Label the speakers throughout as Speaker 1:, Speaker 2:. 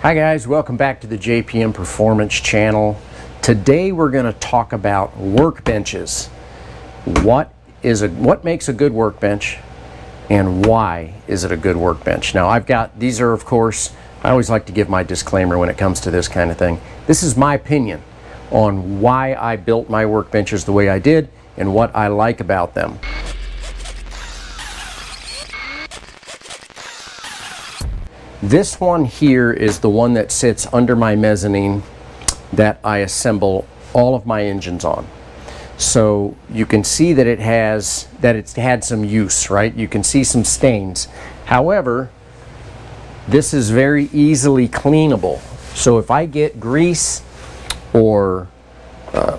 Speaker 1: Hi guys, welcome back to the JPM Performance channel. Today we're going to talk about workbenches. What makes a good workbench and why is it a good workbench? Now these are, of course, I always like to give my disclaimer when it comes to this kind of thing. This is my opinion on why I built my workbenches the way I did and what I like about them. This one here is the one that sits under my mezzanine that I assemble all of my engines on. So you can see that it's had some use, right? You can see some stains. However, this is very easily cleanable. So if I get grease or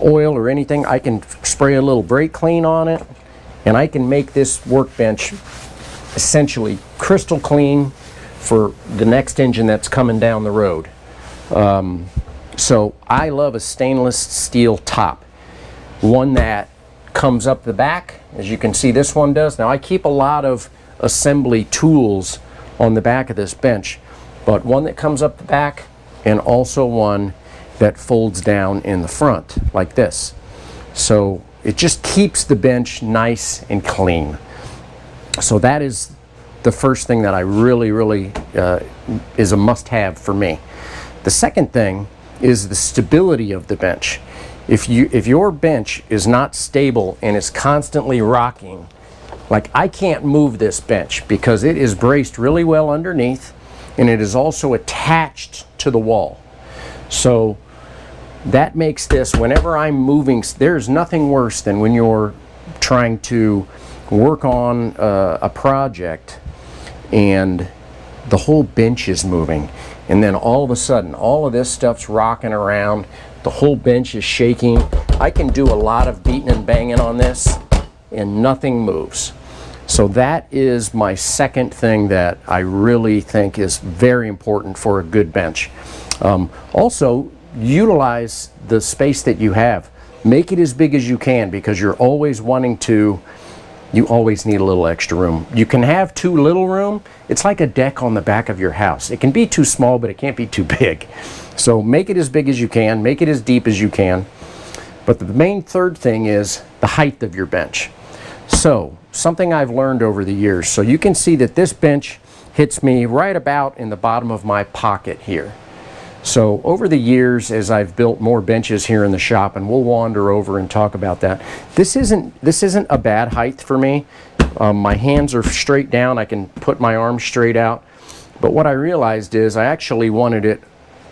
Speaker 1: oil or anything, I can spray a little brake clean on it and I can make this workbench essentially crystal clean for the next engine that's coming down the road. So I love a stainless steel top, one that comes up the back, as you can see this one does. Now I keep a lot of assembly tools on the back of this bench, but one that comes up the back and also one that folds down in the front like this. So it just keeps the bench nice and clean. So that is the first thing that I really is a must-have for me. The second thing is the stability of the bench. If your bench is not stable and is constantly rocking, like I can't move this bench because it is braced really well underneath and it is also attached to the wall. So that makes this, whenever I'm moving, there's nothing worse than when you're trying to work on a project and the whole bench is moving, and then all of a sudden all of this stuff's rocking around, the whole bench is shaking. I can do a lot of beating and banging on this and nothing moves. So that is my second thing that I really think is very important for a good bench. Also, utilize the space that you have. Make it as big as you can, because you always need a little extra room. You can have too little room. It's like a deck on the back of your house. It can be too small, but it can't be too big. So make it as big as you can, make it as deep as you can. But the main third thing is the height of your bench. So something I've learned over the years. So you can see that this bench hits me right about in the bottom of my pocket here. So over the years, as I've built more benches here in the shop, and we'll wander over and talk about that, this isn't a bad height for me. My hands are straight down. I can put my arms straight out. But what I realized is I actually wanted it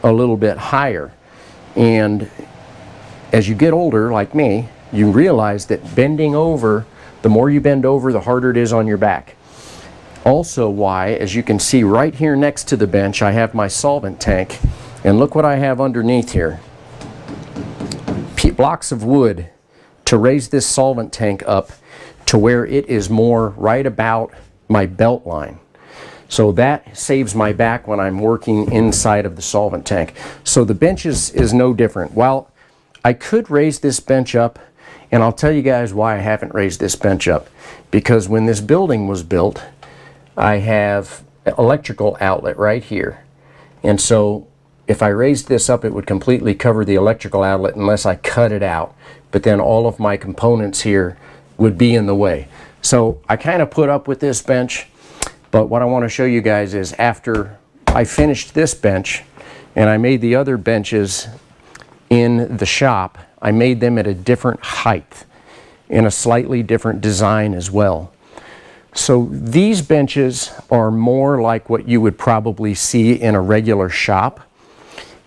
Speaker 1: a little bit higher. And as you get older, like me, you realize that bending over, the more you bend over, the harder it is on your back. Also why, as you can see right here next to the bench, I have my solvent tank. And look what I have underneath here. Blocks of wood to raise this solvent tank up to where it is more right about my belt line. So that saves my back when I'm working inside of the solvent tank. So the bench is no different. While I could raise this bench up, and I'll tell you guys why I haven't raised this bench up. Because when this building was built, I have an electrical outlet right here. And so if I raised this up, it would completely cover the electrical outlet unless I cut it out. But then all of my components here would be in the way. So I kind of put up with this bench. But what I want to show you guys is after I finished this bench and I made the other benches in the shop, I made them at a different height in a slightly different design as well. So these benches are more like what you would probably see in a regular shop.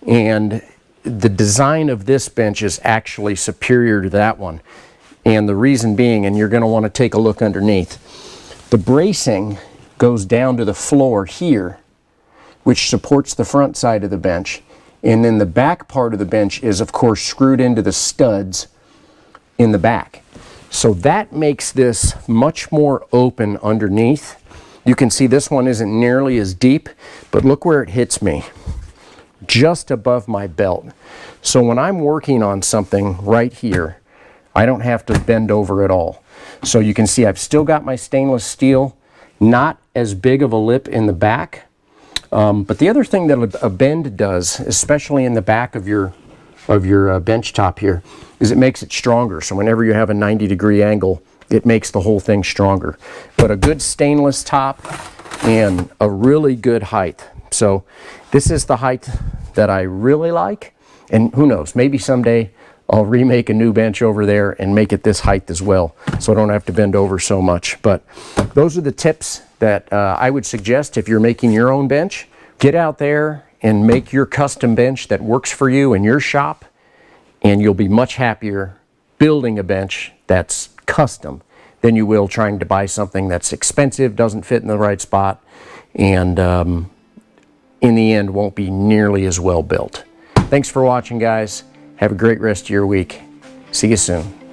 Speaker 1: And the design of this bench is actually superior to that one. And the reason being, and you're going to want to take a look underneath, the bracing goes down to the floor here, which supports the front side of the bench. And then the back part of the bench is, of course, screwed into the studs in the back. So that makes this much more open underneath. You can see this one isn't nearly as deep, but look where it hits me. Just above my belt. So when I'm working on something right here, I don't have to bend over at all. So you can see I've still got my stainless steel, not as big of a lip in the back, But the other thing that a bend does, especially in the back of your bench top here, is it makes it stronger. So whenever you have a 90-degree angle, it makes the whole thing stronger. But a good stainless top and a really good height. So this is the height that I really like. And who knows, maybe someday I'll remake a new bench over there and make it this height as well, so I don't have to bend over so much. But those are the tips that I would suggest if you're making your own bench. Get out there and make your custom bench that works for you in your shop, and you'll be much happier building a bench that's custom than you will trying to buy something that's expensive, doesn't fit in the right spot, and in the end won't be nearly as well built. Thanks for watching, guys. Have a great rest of your week. See you soon.